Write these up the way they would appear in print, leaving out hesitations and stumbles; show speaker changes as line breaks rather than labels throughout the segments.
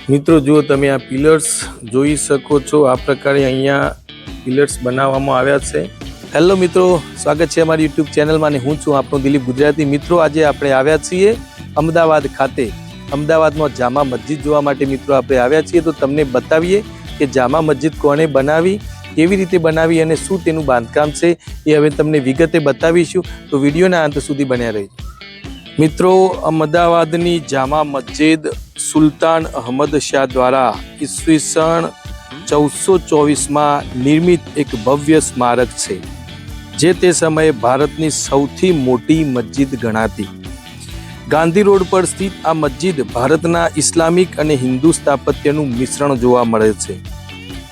મિત્રો જો તમે આ પિલર્સ જોઈ શકો છો, આ પ્રકારે અહીંયા પિલર્સ બનાવવામાં આવ્યા છે। હેલો મિત્રો, સ્વાગત છે અમારી યુટ્યુબ ચેનલમાં અને હું છું આપણો દિલીપ ગુજરાતી। મિત્રો આજે આપણે આવ્યા છીએ અમદાવાદ ખાતે। અમદાવાદમાં જામા મસ્જિદ જોવા માટે મિત્રો આપણે આવ્યા છીએ। તો તમને બતાવીએ કે જામા મસ્જિદ કોણે બનાવી, કેવી રીતે બનાવી અને શું તેનું બાંધકામ છે એ હવે તમને વિગતે બતાવીશું। તો વિડીયોના અંત સુધી બન્યા રહેજો। મિત્રો, અમદાવાદની જામા મસ્જિદ સુલતાન અહમદ શાહ દ્વારા ઈસવીસન 1424માં નિર્મિત એક ભવ્ય સ્મારક છે, જે તે સમયે ભારતની સૌથી મોટી મસ્જિદ ગણાતી। ગાંધી રોડ પર સ્થિત આ મસ્જિદ ભારતના ઇસ્લામિક અને હિન્દુ સ્થાપત્યનું મિશ્રણ જોવા મળે છે।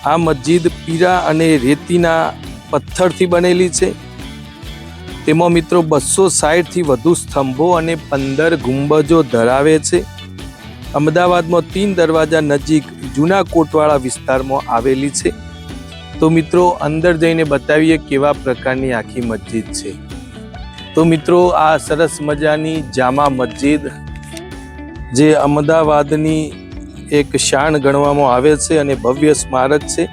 આ મસ્જિદ પીરા અને રેતીના પથ્થરથી બનેલી છે। તેમાં મિત્રો 260થી વધુ સ્તંભો અને 15 ગુંબજો ધરાવે છે। અમદાવાદમાં 3 દરવાજા નજીક જૂના કોટવાળા વિસ્તારમાં આવેલી છે। તો મિત્રો અંદર જઈને બતાવીએ કેવા પ્રકારની આખી મસ્જિદ છે। તો મિત્રો આ સરસ મજાની જામા મસ્જિદ જે અમદાવાદની એક શાન ગણવામાં આવે છે અને ભવ્ય સ્મારક છે,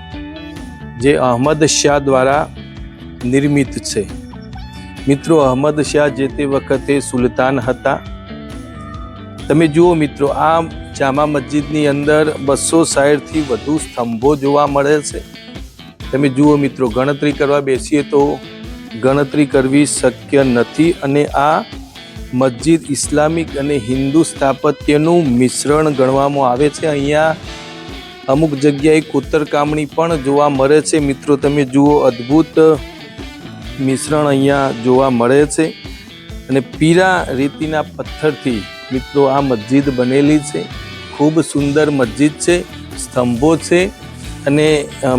જે અહમદ શાહ દ્વારા નિર્મિત છે। મિત્રો અહમદ શાહ જે તે વખતે સુલતાન હતા। તમે જુઓ મિત્રો, આ જામા મસ્જિદની અંદર 260થી વધુ સ્તંભો જોવા મળે છે। તમે જુઓ મિત્રો, ગણતરી કરવા બેસીએ તો ગણતરી કરવી શક્ય નથી અને આ મસ્જિદ ઇસ્લામિક અને હિન્દુ સ્થાપત્યનું મિશ્રણ ગણવામાં આવે છે। અહીંયા અમુક જગ્યાએ કોતરકામણી પણ જોવા મળે છે। મિત્રો તમે જુઓ, અદ્ભુત મિશ્રણ અહીંયા જોવા મળે છે અને પીરા રેતીના પથ્થરથી મિત્રો આ મસ્જિદ બનેલી છે। ખૂબ સુંદર મસ્જિદ છે, સ્તંભો છે અને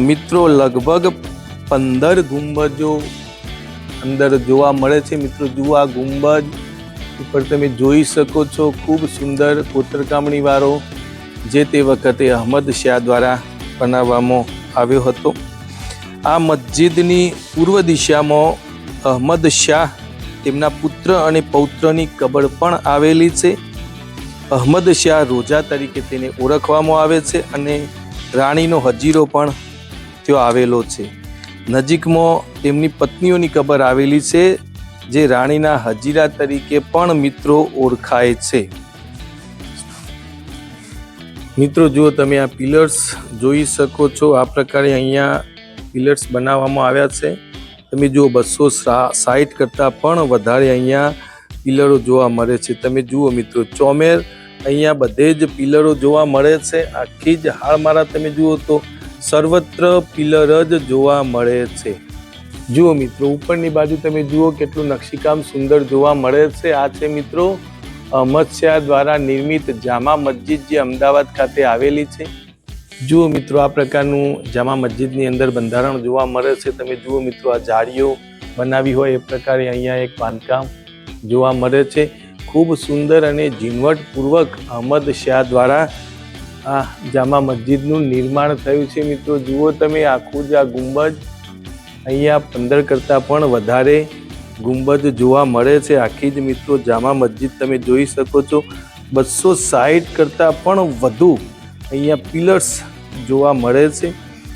મિત્રો લગભગ 15 ગુંબજો અંદર જોવા મળે છે। મિત્રો જુઓ, આ ગુંબજ ઉપર તમે જોઈ શકો છો, ખૂબ સુંદર કોતરકામણી વાળો જે તે વખતે અહમદ શાહ દ્વારા બનાવવામાં આવ્યો હતો। આ મસ્જિદની પૂર્વ દિશામાં અહમદ શાહ, તેમના પુત્ર અને પૌત્રની કબર પણ આવેલી છે। અહમદ શાહ રોજા તરીકે તેને ઓળખવામાં આવે છે અને રાણીનો હજીરો પણ ત્યાં આવેલો છે। નજીકમાં તેમની પત્નીઓની કબર આવેલી છે, જે રાણીના હજીરા તરીકે પણ મિત્રો ઓળખાય છે। મિત્રો જો તમે આ પિલર્સ જોઈ શકો છો, આ પ્રકારે અહીંયા પિલર્સ બનાવવામાં આવ્યા છે। તમે જુઓ, 260 કરતાં પણ વધારે અહીંયા પિલરો જોવા મળે છે। તમે જુઓ મિત્રો, ચોમેર અહીંયા બધે જ પિલરો જોવા મળે છે। આખી જ હાલમાળા તમે જુઓ તો સર્વત્ર પિલર જ જોવા મળે છે। જુઓ મિત્રો, ઉપરની બાજુ તમે જુઓ કેટલું નકશીકામ સુંદર જોવા મળે છે। આ છે મિત્રો અહમદ શાહ દ્વારા નિર્મિત જામા મસ્જિદ, જે અમદાવાદ ખાતે આવેલી છે। જુઓ મિત્રો, આ પ્રકારનું જામા મસ્જિદની અંદર બંધારણ જોવા મળે છે। તમે જુઓ મિત્રો, આ જાળીઓ બનાવી હોય એ પ્રકારે અહીંયા એક બાંધકામ જોવા મળે છે। ખૂબ સુંદર અને ઝીણવટપૂર્વક અહમદ શાહ દ્વારા આ જામા મસ્જિદનું નિર્માણ થયું છે। મિત્રો જુઓ તમે, આખું જ આ ગુંબજ, અહીંયા 15 કરતાં પણ વધારે ગુંબજ જોવા મળે છે। આખી જ મિત્રો જામા મસ્જિદ તમે જોઈ શકો છો, 260 કરતાં પણ વધુ અહીંયા પિલર્સ જોવા મળે છે।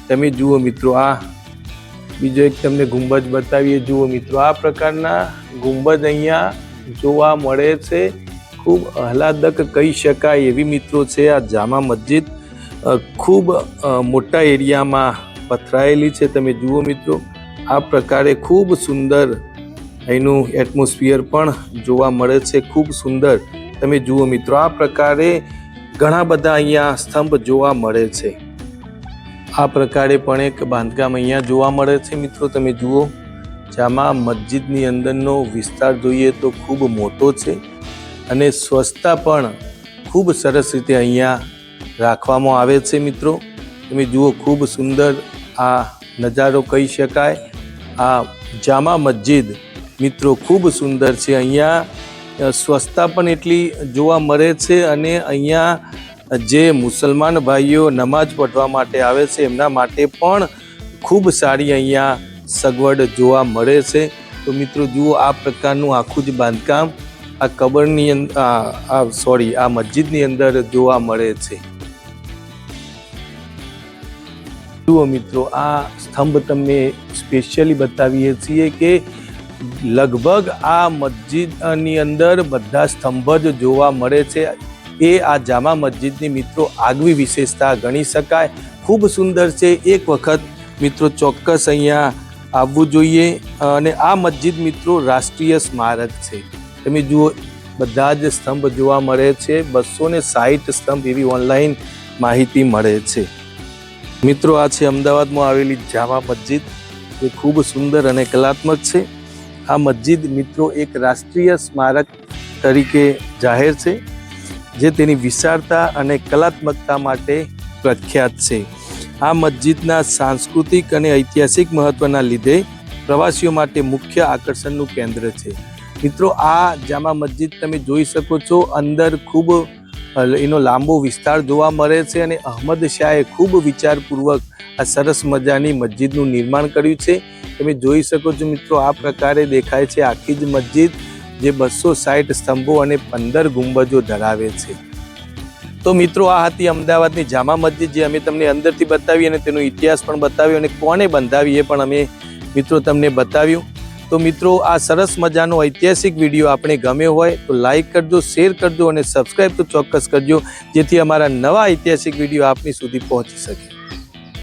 તમે જુઓ મિત્રો, આ બીજો એક તમને ગુંબજ બતાવીએ। જુઓ મિત્રો, આ પ્રકારના ગુંબજ અહીંયા જોવા મળે છે। ખૂબ આહલાદક કહી શકાય એવી મિત્રો છે આ જામા મસ્જિદ। ખૂબ મોટા એરિયામાં પથરાયેલી છે। તમે જુઓ મિત્રો, આ પ્રકારે ખૂબ સુંદર અહીંનું એટમોસ્ફિયર પણ જોવા મળે છે, ખૂબ સુંદર। તમે જુઓ મિત્રો, આ પ્રકારે ઘણા બધા અહીંયા સ્તંભ જોવા મળે છે। આ પ્રકારે પણ એક બાંધકામ અહીંયા જોવા મળે છે। મિત્રો તમે જુઓ, જામા મસ્જિદની અંદરનો વિસ્તાર જોઈએ તો ખૂબ મોટો છે અને સ્વચ્છતા પણ ખૂબ સરસ રીતે અહીંયા રાખવામાં આવે છે। મિત્રો તમે જુઓ, ખૂબ સુંદર આ નજારો કહી શકાય। આ જામા મસ્જિદ મિત્રો ખૂબ સુંદર છે। અહીંયા સ્વચ્છતા પણ એટલી જોવા મળે છે અને અહીંયા જે મુસલમાન ભાઈઓ નમાઝ પઢવા માટે આવે છે એમના માટે પણ ખૂબ સારી અહીંયા સગવડ જોવા મળે છે। તો મિત્રો જુઓ, આ પ્રકારનું આખું જ બાંધકામ આ કબરની આ મસ્જિદની અંદર જોવા મળે છે। જુઓ મિત્રો, આ સ્તંભ તમને સ્પેશિયલી બતાવીએ છીએ કે લગભગ આ મસ્જિદની અંદર બધા સ્તંભ જ જોવા મળે છે. એ આ જામા મસ્જિદની મિત્રો આગવી વિશેષતા ગણી શકાય. ખૂબ સુંદર છે. એક વખત મિત્રો ચોક્કસ અહીંયા આવવું જોઈએ. અને આ મસ્જિદ મિત્રો રાષ્ટ્રીય સ્મારક છે. તમે જુઓ, બધા જ સ્તંભ જોવા મળે છે. 260 સ્તંભ એવી ઓનલાઈન માહિતી મળે છે. મિત્રો, આ છે અમદાવાદમાં આવેલી જામા મસ્જિદ. એ ખૂબ સુંદર અને કલાત્મક છે. આ મસ્જિદ મિત્રો એક રાષ્ટ્રીય સ્મારક તરીકે જાહેર છે, જે તેની વિશાળતા અને કલાત્મકતા માટે પ્રખ્યાત છે. આ મસ્જિદના સાંસ્કૃતિક અને ઐતિહાસિક મહત્વના લીધે પ્રવાસીઓ માટે મુખ્ય આકર્ષણનું કેન્દ્ર છે. મિત્રો, આ જામા મસ્જિદ તમે જોઈ શકો છો. અંદર ખૂબ એનો લાંબો વિસ્તાર જોવા મળે છે અને અહમદ શાહે ખૂબ વિચારપૂર્વક આ સરસ મજાની મસ્જિદનું નિર્માણ કર્યું છે. તમે જોઈ શકો છો મિત્રો, આ પ્રકારે દેખાય છે આખી જ મસ્જિદ, જે 260 સ્તંભો અને 15 ગુંબજો ધરાવે છે. તો મિત્રો, આ હતી અમદાવાદની જામા મસ્જિદ, જે અમે તમને અંદરથી બતાવી અને તેનો ઇતિહાસ પણ બતાવ્યો અને કોને બંધાવી એ પણ અમે મિત્રો તમને બતાવ્યું. તો મિત્રો, આ સરસ મજાનો ઐતિહાસિક વિડીયો આપણે ગમ્યો હોય તો લાઈક કરજો, શેર કરજો અને સબસ્ક્રાઈબ તો ચોક્કસ કરજો, જેથી અમારા નવા ઐતિહાસિક વિડીયો આપની સુધી પહોંચી શકે.